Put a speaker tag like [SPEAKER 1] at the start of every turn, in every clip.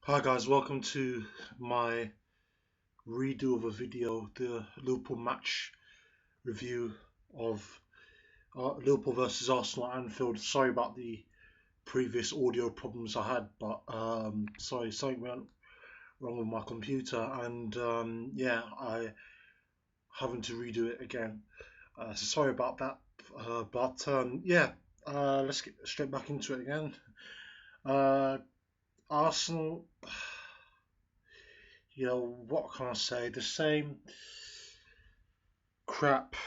[SPEAKER 1] Hi guys, welcome to my redo of a video, the Liverpool match review of Liverpool versus Arsenal at Anfield. Sorry about the previous audio problems I had, but sorry, something went wrong with my computer, and yeah, I having to redo it again. So sorry about that, but yeah, let's get straight back into it again. Uh, Arsenal, what can I say? The same crap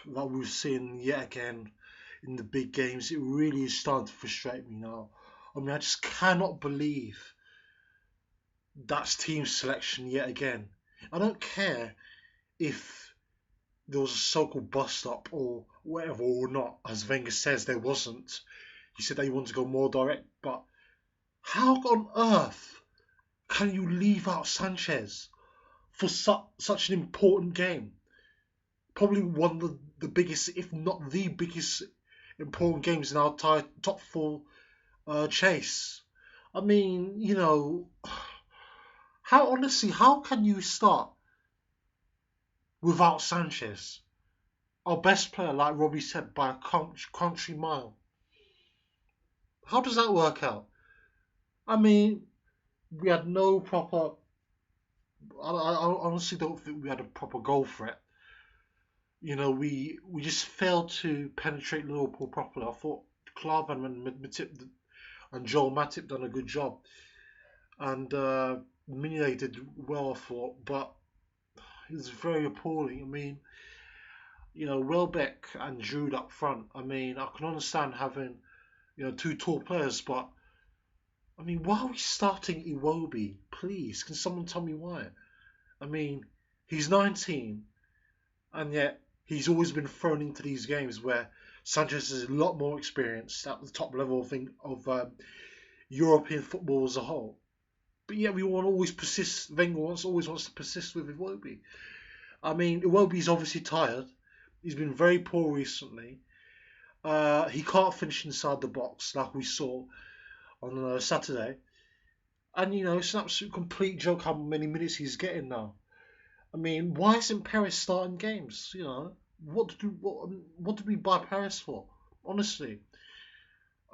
[SPEAKER 1] that we've seen yet again in the big games. It really is starting to frustrate me now. I mean, I just cannot believe that's team selection yet again. I don't care if there was a so-called bust up or whatever or not. As Wenger says, there wasn't. He said that he wanted to go more direct, but how on earth can you leave out Sanchez for such an important game? Probably one of the biggest, if not the biggest, important games in our top four chase. I mean, how honestly, how can you start without Sanchez, our best player, like Robbie said, by a country mile? How does that work out? I mean, we had no proper. I honestly don't think we had a proper goal threat. We just failed to penetrate Liverpool properly. I thought Klavan and Matip and Joel Matip done a good job, and Mignolet did well, I thought, but it was very appalling. I mean, Welbeck and Jude up front. I mean, I can understand having two tall players, but I mean, why are we starting Iwobi? Please, can someone tell me why? I mean, he's 19, and yet he's always been thrown into these games where Sanchez is a lot more experienced at the top level of European football as a whole. But yet we want to always persist. Wenger always wants to persist with Iwobi. I mean, Iwobi's obviously tired. He's been very poor recently. He can't finish inside the box like we saw on Saturday. And it's an absolute complete joke how many minutes he's getting now. I mean, why isn't Paris starting games? What did we buy Paris for? Honestly,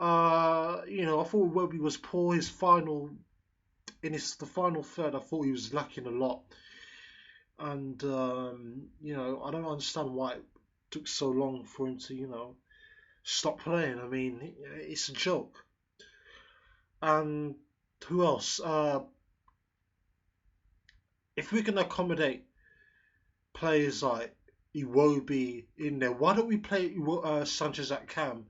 [SPEAKER 1] I thought Iwobi was poor. The final third, I thought he was lacking a lot. And I don't understand why it took so long for him to stop playing. I mean, it's a joke. And who else? If we can accommodate players like Iwobi in there, why don't we play Sanchez at cam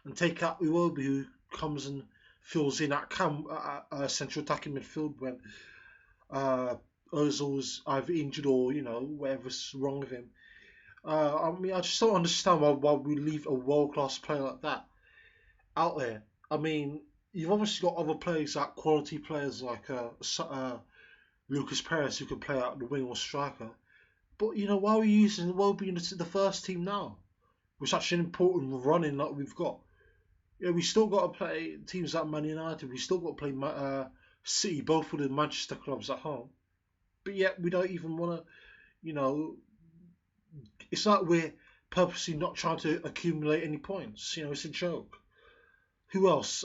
[SPEAKER 1] and take out Iwobi, who comes and fills in at cam, central attacking midfield when uh, Ozil's either injured or whatever's wrong with him. I mean, I just don't understand why we leave a world class player like that out there. I mean, you've obviously got other players, like quality players like Lucas Perez, who can play out the wing or striker. But why are we using Wellby in the first team now? With such an important running that we've got. Yeah, we still got to play teams like Man United. We still got to play City, both of the Manchester clubs at home. But yet we don't even want to. You know, it's like we're purposely not trying to accumulate any points. It's a joke. Who else?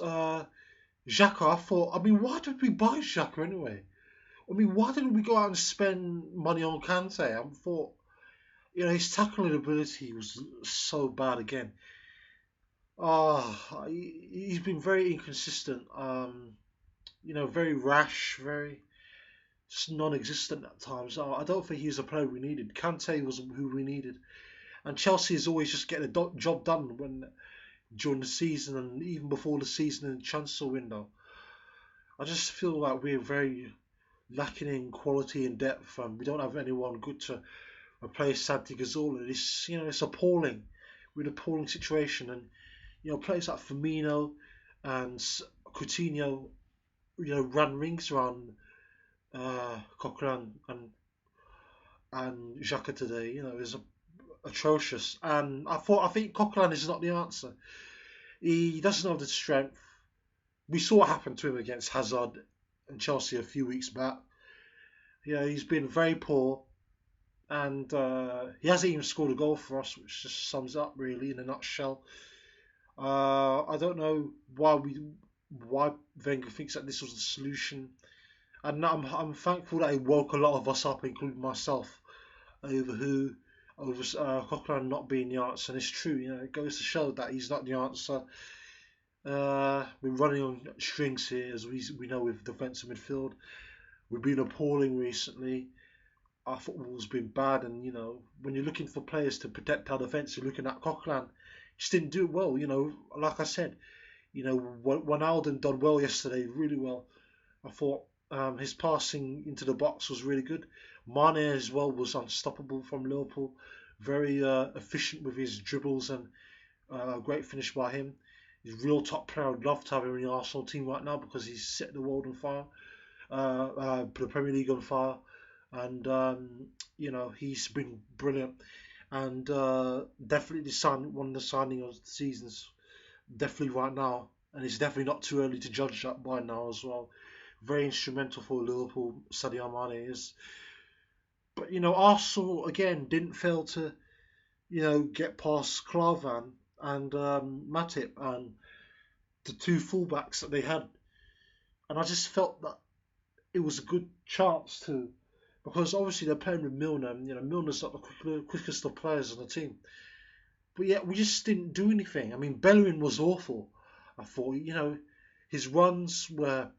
[SPEAKER 1] Xhaka. I mean, why did we buy Xhaka anyway? I mean, why didn't we go out and spend money on Kante? I thought, his tackling ability was so bad again. He's been very inconsistent. Very rash, very non-existent at times. I don't think he's a player we needed. Kante was who we needed, and Chelsea is always just getting a job done during the season and even before the season in the transfer window. I just feel like we're very lacking in quality and depth, and we don't have anyone good to replace Santi Cazorla. It's appalling. We're in an appalling situation, and players like Firmino and Coutinho, ran rings around Coquelin and Xhaka today. Is atrocious, and I think Coquelin is not the answer. He doesn't have the strength. We saw what happened to him against Hazard. and Chelsea a few weeks back. Yeah, he's been very poor, and he hasn't even scored a goal for us, which just sums it up really in a nutshell. I don't know why Wenger thinks that this was the solution, and I'm thankful that he woke a lot of us up, including myself, over who over Coquelin not being the answer. And it's true, it goes to show that he's not the answer. We're running on strings here, as we know with defensive midfield. We've been appalling recently. Our football's been bad, and when you're looking for players to protect our defence, you're looking at Coquelin. Just didn't do it well. Like I said, when Alden done well yesterday, really well. I thought his passing into the box was really good. Mane as well was unstoppable from Liverpool. Very efficient with his dribbles, and great finish by him. He's a real top player. I'd love to have him in the Arsenal team right now because he's set the world on fire, the Premier League on fire, and he's been brilliant. And definitely one of the signing of the seasons, definitely right now, and it's definitely not too early to judge that by now as well. Very instrumental for Liverpool, Sadio Mane is. But Arsenal again didn't fail to get past Klavan and Matip and the two fullbacks that they had, and I just felt that it was a good chance to, because obviously they're playing with Milner, and Milner's not the quickest of players on the team, but yet we just didn't do anything. I mean, Bellerin was awful. I thought his runs were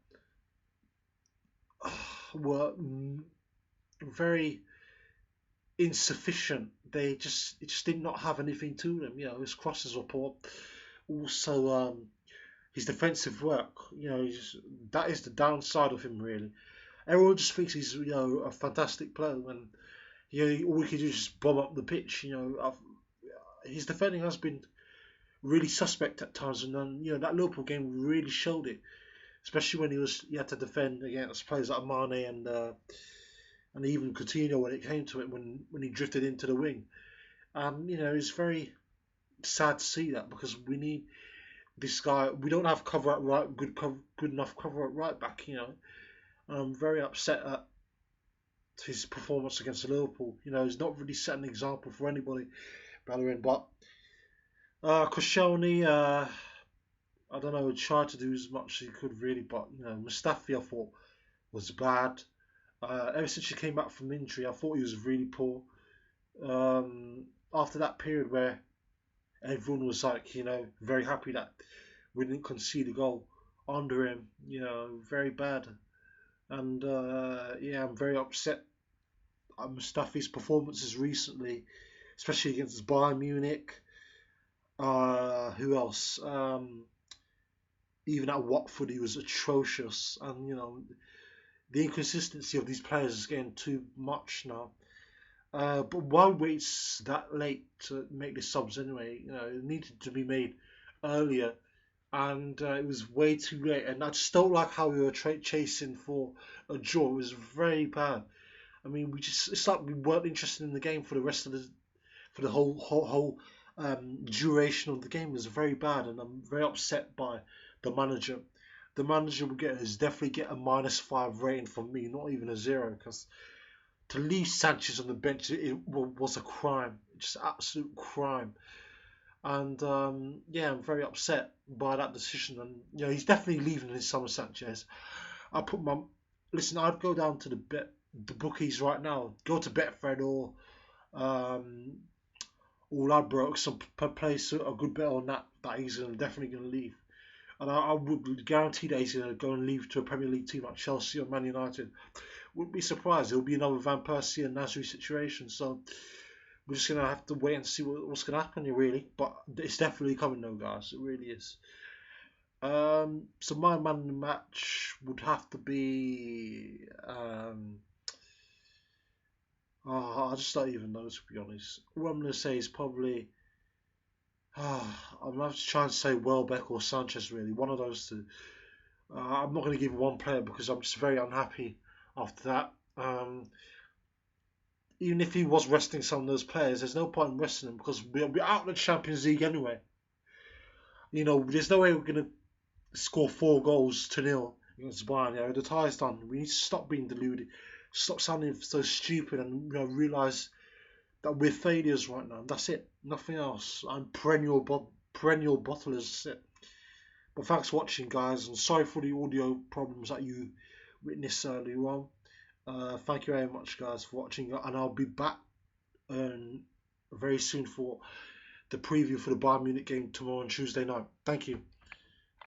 [SPEAKER 1] very insufficient. It just did not have anything to them. His crosses were poor. Also, his defensive work. That is the downside of him. Really, everyone just thinks he's a fantastic player when all he can do is just bomb up the pitch. His defending has been really suspect at times, and then that Liverpool game really showed it, especially when he had to defend against players like Mane and even Coutinho when it came to it, when he drifted into the wing. And it's very sad to see that, because we need this guy. We don't have good enough cover at right back. And I'm very upset at his performance against Liverpool. He's not really set an example for anybody, Bellerin. But Koscielny, I don't know, tried to do as much as he could really, but Mustafi I thought was bad. Ever since he came back from injury, I thought he was really poor. After that period where everyone was like, very happy that we didn't concede a goal under him, very bad. And I'm very upset at Mustafi's performances recently, especially against Bayern Munich. Who else? Even at Watford, he was atrocious, and the inconsistency of these players is getting too much now. But why wait that late to make the subs anyway? It needed to be made earlier, and it was way too late. And I just don't like how we were chasing for a draw. It was very bad. I mean, it's like we weren't interested in the game for the whole duration of the game. It was very bad, and I'm very upset by the manager. The manager will definitely get a -5 rating from me, not even a 0, because to leave Sanchez on the bench, it was a crime, just absolute crime. And I'm very upset by that decision. And he's definitely leaving this summer, Sanchez. I'd go down to the bookies right now. Go to Betfred or Ladbrokes and place a good bet on that he's definitely going to leave. And I would guarantee that he's going to go and leave to a Premier League team like Chelsea or Man United. Wouldn't be surprised. It'll be another Van Persie and Nasri situation. So we're just going to have to wait and see what's going to happen here, really. But it's definitely coming, though, guys. It really is. So my man in the match would have to be... I just don't even know, to be honest. What I'm going to say is probably... I'm going to try and say Welbeck or Sanchez, really. One of those two. I'm not going to give one player because I'm just very unhappy after that. Even if he was resting some of those players, there's no point in resting them because we're out of the Champions League anyway. There's no way we're going to score 4 goals to 0 against Bayern. You know, the tie's done. We need to stop being deluded, stop sounding so stupid, and realize that we're failures right now. That's it. Nothing else. I'm perennial bottlers. That's it. But thanks for watching, guys, and sorry for the audio problems that you witnessed earlier on. Thank you very much, guys, for watching, and I'll be back very soon for the preview for the Bayern Munich game tomorrow on Tuesday night. Thank you.